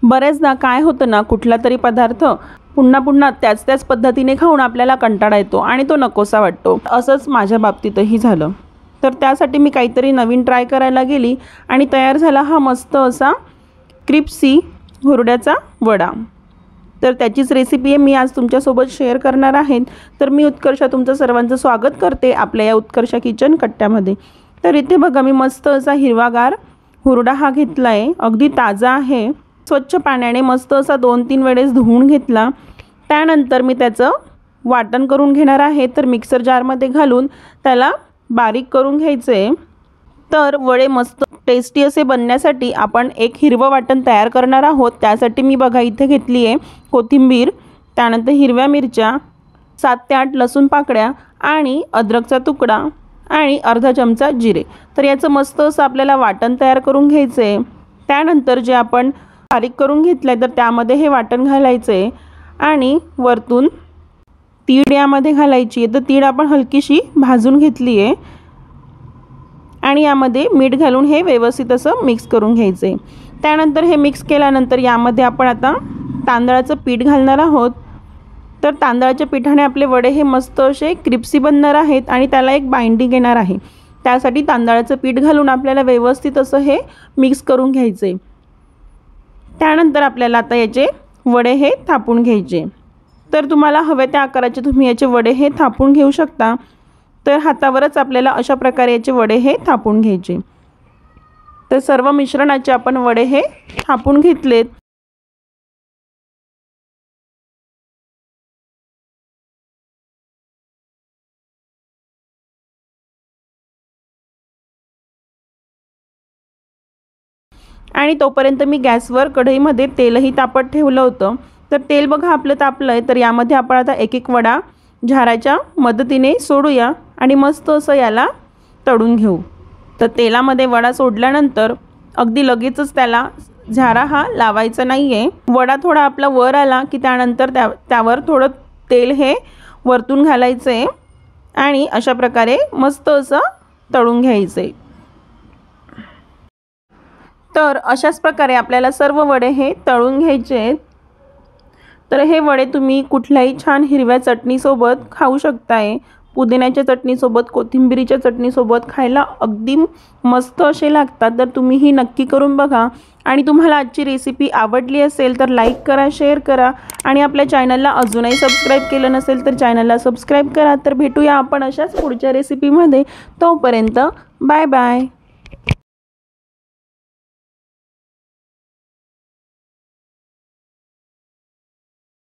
बरेचदा काय होतं ना, कुठला तरी पदार्थ पुन्हा पुन्हा त्याच पद्धतीने खाऊन आपल्याला कंटाळा येतो आणि तो नकोसा वाटतो। असंच माझ्या बाबतीतही झालं। तर त्यासाठी मी काहीतरी नवीन ट्राय करायला गेली आणि तयार झाला हा मस्त असा क्रिस्पी हुरड्याचा वडा। तर त्याचीच रेसिपी आहे मी आज तुमच्यासोबत शेअर करणार आहे। तर मी उत्कर्षा तुमचं सर्वांचं स्वागत करते आपल्या या उत्कर्षा किचन कट्ट्यामध्ये। तर इथे बघा मी मस्त असा हिरवागार हुरडा हा घेतला आहे, अगदी ताजा आहे। स्वच्छ पाण्याने मस्त असा 2-3 वेळेस धुवून घेतला। त्यानंतर मी त्याचं वाटण करून घेणार आहे। तर मिक्सर जारमध्ये घालून त्याला बारीक करून घ्यायचे। तर वडे मस्त टेस्टी असे बनण्यासाठी आपण एक हिरवं वाटण तयार करणार आहोत। त्यासाठी मी बघा इथे घेतली आहे कोथिंबीर, त्यानंतर हिरव्या मिरच्या, 7 ते 8 लसूण पाकळ्या आणि अद्रकचा तुकडा आणि अर्धा चमचा जिरे। तर याचं मस्त असं आपल्याला वाटण तयार करून घ्यायचं आहे। त्यानंतर जे आपण बारीक करून घेतलं तर त्यामध्ये हे वाटण घालायचे आणि वरतून तीळ यामध्ये घालायची आहे। तर तीळ आपण हलकीशी भाजून घेतली आहे आणि यामध्ये मीठ घालून हे व्यवस्थित असं मिक्स करून घ्यायचे। त्यानंतर हे मिक्स केल्यानंतर यामध्ये आपण आता तांदळाचं पीठ घालणार आहोत। तर तांदळाच्या पिठाने आपले वडे हे मस्त असे क्रिस्पी बनणार आहेत आणि त्याला एक बाइंडिंग येणार आहे। त्यासाठी तांदळाचं पीठ घालून आपल्याला व्यवस्थित असं हे मिक्स करून घ्यायचे। त्यानंतर आपल्याला आता याचे वडे हे थापून घ्यायचे। तर तुम्हाला हवे त्या आकाराचे तुम्ही याचे वडे हे थापून घेऊ शकता। तर हातावरच आपल्याला अशा प्रकारे याचे वडे हे थापून घ्यायचे। तर सर्व मिश्रणाचे आपण वडे हे थापून घेतलेत। आणि तोपर्यंत मी गॅसवर कढईमध्ये तेलही तापत ठेवलं होतं। तर तेल बघा आपलं तापलं आहे। तर यामध्ये आपण आता एक एक वडा झाराच्या मदतीने सोडूया आणि मस्त असं याला तळून घेऊ। तर तेलामध्ये वडा सोडल्यानंतर अगदी लगेचच त्याला झारा हा लावायचा नाही आहे। वडा थोडा आपला वर आला की त्यानंतर त्यावर थोडं तेल हे वरतून घालायचं आहे आणि अशा प्रकारे मस्त असं तळून घ्यायचं आहे। तर अशाच प्रकारे आपल्याला सर्व वडे हे तळून घ्यायचे आहेत। तर हे वडे तुम्ही कुठल्याही छान हिरव्या चटणीसोबत खाऊ शकताय। पुदिन्याच्या चटणीसोबत, कोथिंबीरीच्या चटणीसोबत खायला अगदी मस्त असे लागतात। तर तुम्ही ही नक्की करून बघा आणि तुम्हाला आजची रेसिपी आवडली असेल तर लाईक करा, शेअर करा आणि आपल्या चॅनलला अजूनही सबस्क्राईब केलं नसेल तर चॅनलला सबस्क्राईब करा। तर भेटूया आपण अशाच पुढच्या रेसिपीमध्ये। तोपर्यंत बाय बाय।